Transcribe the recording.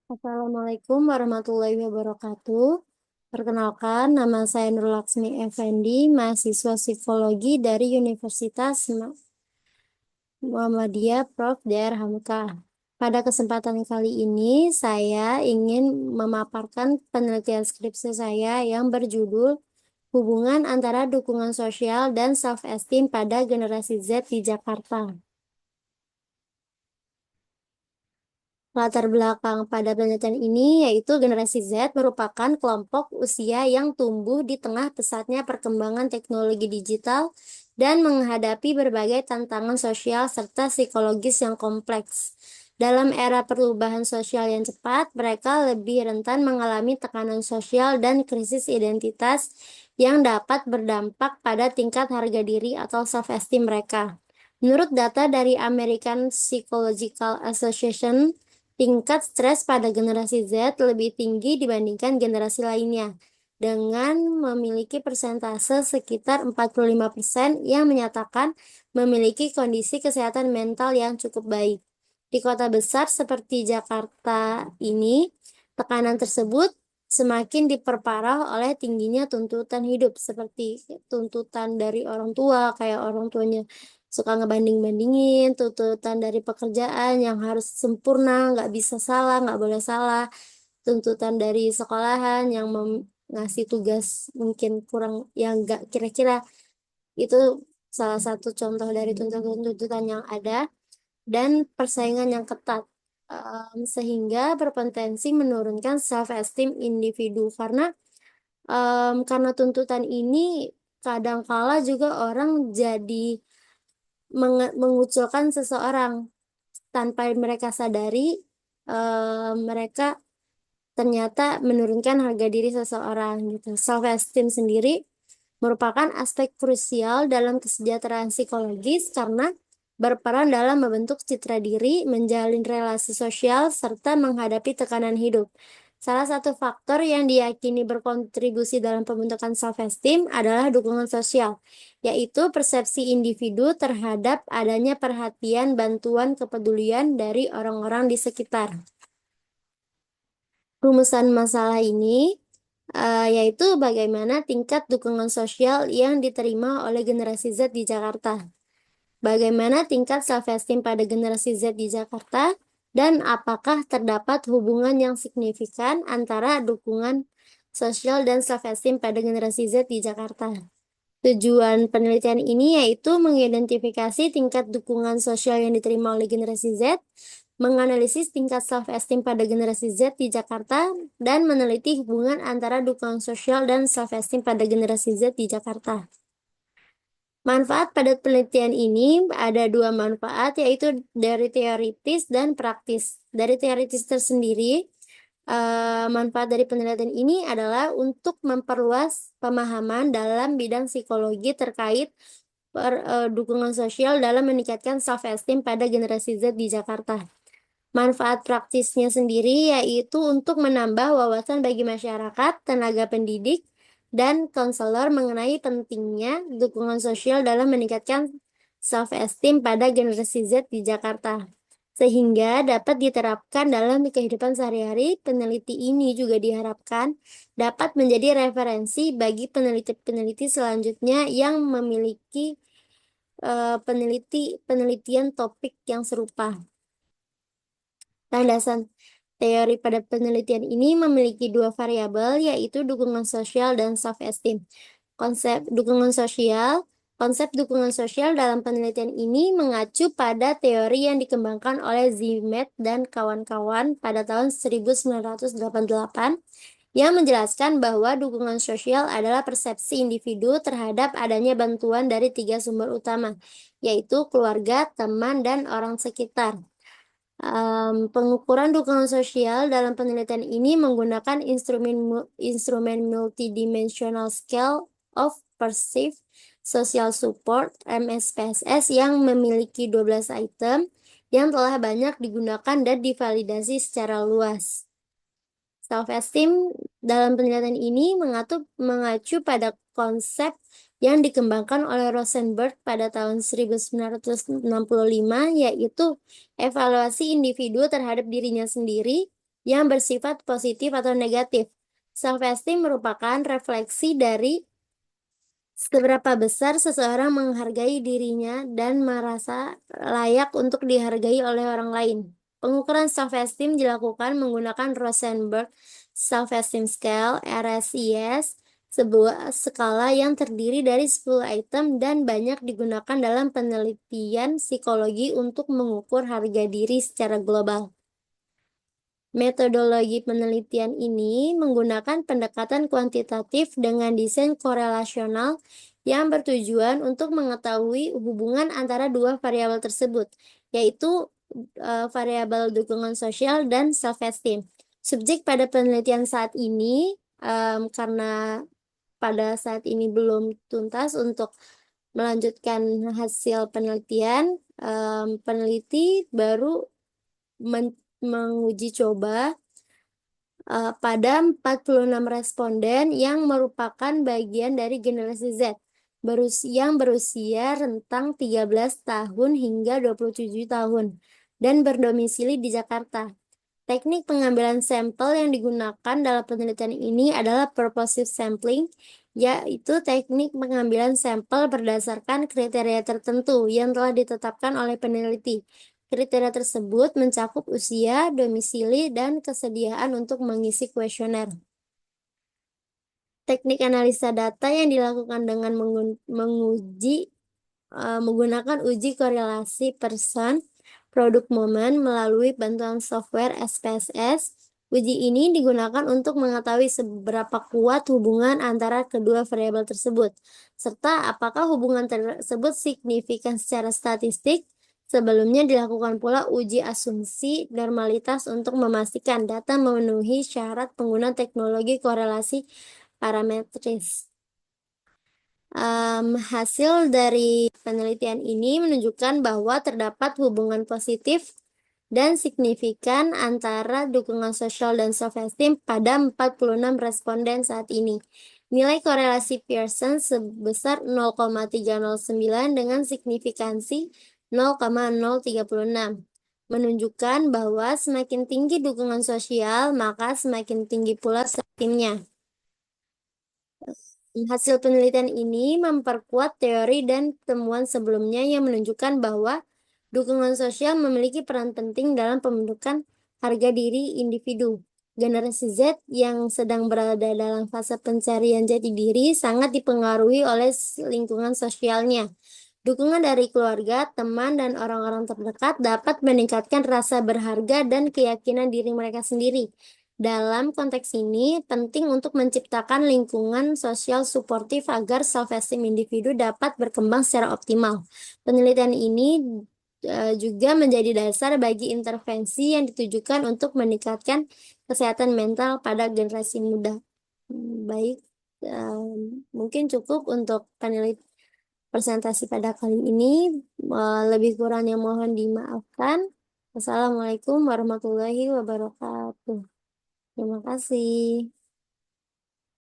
Assalamualaikum warahmatullahi wabarakatuh. Perkenalkan, nama saya Nur Laksmi Effendi, mahasiswa psikologi dari Universitas Muhammadiyah Prof. Dr. Hamka. Pada kesempatan kali ini, saya ingin memaparkan penelitian skripsi saya yang berjudul Hubungan antara dukungan sosial dan self-esteem pada generasi Z di Jakarta. Latar belakang pada penelitian ini yaitu generasi Z merupakan kelompok usia yang tumbuh di tengah pesatnya perkembangan teknologi digital dan menghadapi berbagai tantangan sosial serta psikologis yang kompleks. Dalam era perubahan sosial yang cepat, mereka lebih rentan mengalami tekanan sosial dan krisis identitas yang dapat berdampak pada tingkat harga diri atau self-esteem mereka. Menurut data dari American Psychological Association, tingkat stres pada generasi Z lebih tinggi dibandingkan generasi lainnya, dengan memiliki persentase sekitar 45% yang menyatakan memiliki kondisi kesehatan mental yang cukup baik. Di kota besar seperti Jakarta ini, tekanan tersebut semakin diperparah oleh tingginya tuntutan hidup, seperti tuntutan dari orang tua, kayak orang tuanya suka ngebanding-bandingin, tuntutan dari pekerjaan yang harus sempurna, nggak bisa salah, nggak boleh salah, tuntutan dari sekolahan yang ngasih tugas mungkin kurang, yang nggak kira-kira. Itu salah satu contoh dari tuntutan-tuntutan yang ada, dan persaingan yang ketat, sehingga berpotensi menurunkan self-esteem individu, karena tuntutan ini kadangkala juga orang jadi mengucilkan seseorang tanpa mereka sadari. Mereka ternyata menurunkan harga diri seseorang gitu. Self-esteem sendiri merupakan aspek krusial dalam kesejahteraan psikologis karena berperan dalam membentuk citra diri, menjalin relasi sosial, serta menghadapi tekanan hidup. Salah satu faktor yang diyakini berkontribusi dalam pembentukan self-esteem adalah dukungan sosial, yaitu persepsi individu terhadap adanya perhatian, bantuan, kepedulian dari orang-orang di sekitar. Rumusan masalah ini yaitu bagaimana tingkat dukungan sosial yang diterima oleh generasi Z di Jakarta. Bagaimana tingkat self-esteem pada generasi Z di Jakarta, dan apakah terdapat hubungan yang signifikan antara dukungan sosial dan self-esteem pada generasi Z di Jakarta. Tujuan penelitian ini yaitu mengidentifikasi tingkat dukungan sosial yang diterima oleh generasi Z, menganalisis tingkat self-esteem pada generasi Z di Jakarta, dan meneliti hubungan antara dukungan sosial dan self-esteem pada generasi Z di Jakarta. Manfaat pada penelitian ini ada dua manfaat, yaitu dari teoritis dan praktis. Dari teoritis tersendiri, manfaat dari penelitian ini adalah untuk memperluas pemahaman dalam bidang psikologi terkait dukungan sosial dalam meningkatkan self-esteem pada generasi Z di Jakarta. Manfaat praktisnya sendiri yaitu untuk menambah wawasan bagi masyarakat, tenaga pendidik, dan konselor mengenai pentingnya dukungan sosial dalam meningkatkan self-esteem pada generasi Z di Jakarta, sehingga dapat diterapkan dalam kehidupan sehari-hari. Peneliti ini juga diharapkan dapat menjadi referensi bagi peneliti-peneliti selanjutnya yang memiliki penelitian topik yang serupa. Landasan teori pada penelitian ini memiliki dua variabel, yaitu dukungan sosial dan self-esteem. Konsep dukungan sosial dalam penelitian ini mengacu pada teori yang dikembangkan oleh Zimet dan kawan-kawan pada tahun 1988, yang menjelaskan bahwa dukungan sosial adalah persepsi individu terhadap adanya bantuan dari tiga sumber utama, yaitu keluarga, teman, dan orang sekitar. Pengukuran dukungan sosial dalam penelitian ini menggunakan instrumen multidimensional scale of perceived social support (MSPSS) yang memiliki 12 item yang telah banyak digunakan dan divalidasi secara luas. Self-esteem dalam penelitian ini mengacu pada konsep yang dikembangkan oleh Rosenberg pada tahun 1965, yaitu evaluasi individu terhadap dirinya sendiri yang bersifat positif atau negatif. Self-esteem merupakan refleksi dari seberapa besar seseorang menghargai dirinya dan merasa layak untuk dihargai oleh orang lain. Pengukuran self-esteem dilakukan menggunakan Rosenberg Self-Esteem Scale (RSIS), sebuah skala yang terdiri dari 10 item dan banyak digunakan dalam penelitian psikologi untuk mengukur harga diri secara global. Metodologi penelitian ini menggunakan pendekatan kuantitatif dengan desain korelasional yang bertujuan untuk mengetahui hubungan antara dua variabel tersebut, yaitu variabel dukungan sosial dan self-esteem. Subjek pada penelitian saat ini, karena pada saat ini belum tuntas untuk melanjutkan hasil penelitian, peneliti baru menguji coba pada 46 responden yang merupakan bagian dari generasi Z yang berusia rentang 13 tahun hingga 27 tahun dan berdomisili di Jakarta. Teknik pengambilan sampel yang digunakan dalam penelitian ini adalah purposive sampling, yaitu teknik pengambilan sampel berdasarkan kriteria tertentu yang telah ditetapkan oleh peneliti. Kriteria tersebut mencakup usia, domisili, dan kesediaan untuk mengisi kuesioner. Teknik analisa data yang dilakukan dengan menggunakan uji korelasi person produk momen melalui bantuan software SPSS. Uji ini digunakan untuk mengetahui seberapa kuat hubungan antara kedua variabel tersebut, serta apakah hubungan tersebut signifikan secara statistik. Sebelumnya dilakukan pula uji asumsi normalitas untuk memastikan data memenuhi syarat penggunaan teknologi korelasi parametris. Hasil dari penelitian ini menunjukkan bahwa terdapat hubungan positif dan signifikan antara dukungan sosial dan self-esteem pada 46 responden saat ini. Nilai korelasi Pearson sebesar 0,309 dengan signifikansi 0,036, menunjukkan bahwa semakin tinggi dukungan sosial, maka semakin tinggi pula self-esteemnya. Hasil penelitian ini memperkuat teori dan temuan sebelumnya yang menunjukkan bahwa dukungan sosial memiliki peran penting dalam pembentukan harga diri individu. Generasi Z yang sedang berada dalam fase pencarian jati diri sangat dipengaruhi oleh lingkungan sosialnya. Dukungan dari keluarga, teman, dan orang-orang terdekat dapat meningkatkan rasa berharga dan keyakinan diri mereka sendiri. Dalam konteks ini, penting untuk menciptakan lingkungan sosial suportif agar self-esteem individu dapat berkembang secara optimal. Penelitian ini juga menjadi dasar bagi intervensi yang ditujukan untuk meningkatkan kesehatan mental pada generasi muda. Baik, mungkin cukup untuk presentasi pada kali ini. Lebih kurangnya mohon dimaafkan. Wassalamualaikum warahmatullahi wabarakatuh. Terima kasih.